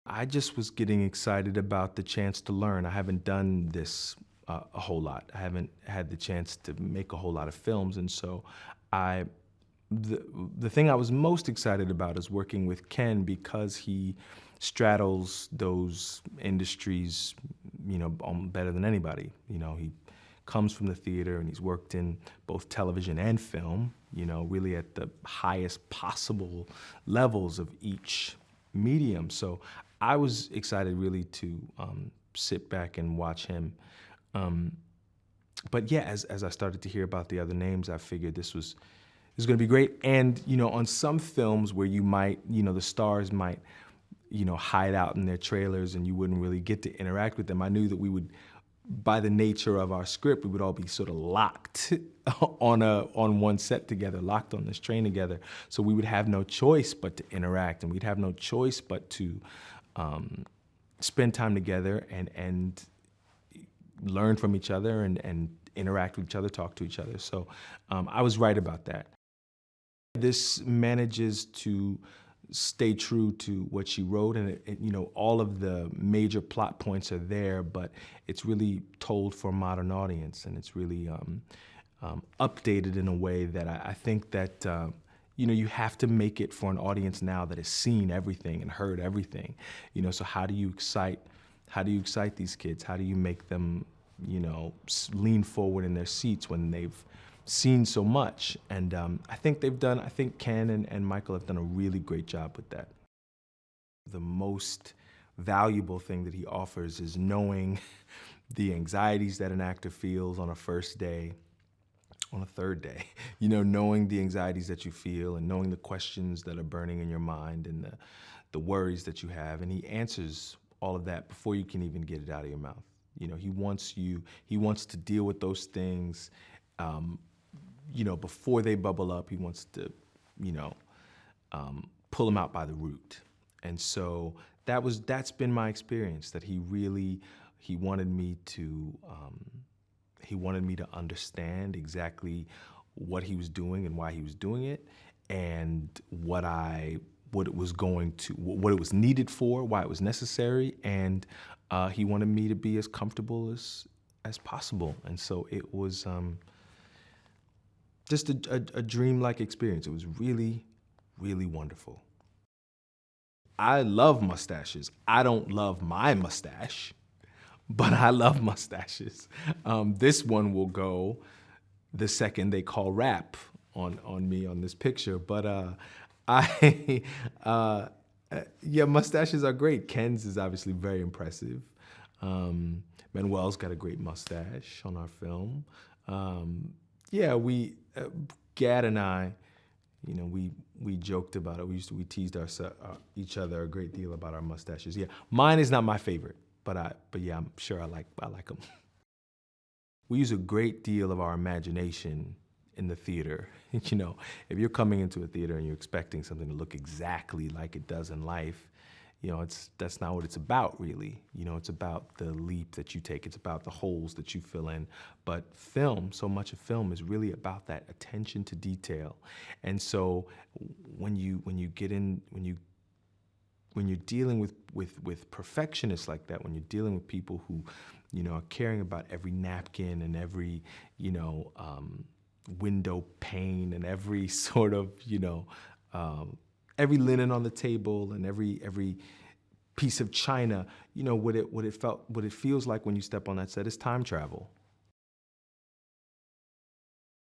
I just was getting excited about the chance to learn. I haven't done this a whole lot. I haven't had the chance to make a whole lot of films, and so I, the the thing I was most excited about is working with Ken because he straddles those industries, better than anybody. He comes from the theater and he's worked in both television and film. Really at the highest possible levels of each medium. So I was excited really to sit back and watch him. Um, but yeah, as I started to hear about the other names, I figured this was going to be great. And on some films where you might, the stars might, hide out in their trailers and you wouldn't really get to interact with them. I knew that we would, by the nature of our script, we would all be sort of locked on one set together, locked on this train together. So we would have no choice but to interact, and we'd have no choice but to spend time together and learn from each other and interact with each other, talk to each other. So I was right about that. This manages to stay true to what she wrote, and all of the major plot points are there, but it's really told for a modern audience, and it's really updated in a way that I think that you have to make it for an audience now that has seen everything and heard everything. So how do you excite these kids? How do you make them lean forward in their seats when they've seen so much? And I think Ken and Michael have done a really great job with that. The most valuable thing that he offers is knowing the anxieties that an actor feels on a first day, on a third day, knowing the anxieties that you feel and knowing the questions that are burning in your mind and the worries that you have. And he answers all of that before you can even get it out of your mouth. He wants to deal with those things, before they bubble up. He wants to, pull them out by the root. And so that's been my experience, that he wanted me to understand exactly what he was doing and why he was doing it, and what it was needed for, why it was necessary, and he wanted me to be as comfortable as possible. And so it was just a dreamlike experience. It was really, really wonderful. I love mustaches. I don't love my mustache, but I love mustaches. This one will go the second they call rap on me on this picture. But yeah, mustaches are great. Ken's is obviously very impressive. Manuel's got a great mustache on our film. Yeah, Gad and I, we joked about it. We teased each other a great deal about our mustaches. Yeah, mine is not my favorite, but yeah, I'm sure I like them. We use a great deal of our imagination in the theater. If you're coming into a theater and you're expecting something to look exactly like it does in life, that's not what it's about, really. It's about the leap that you take. It's about the holes that you fill in. But so much of film is really about that attention to detail. And so when you're dealing with perfectionists like that, when you're dealing with people who, are caring about every napkin and every, window pane and every sort of, every linen on the table and every piece of china, what it feels like when you step on that set is time travel.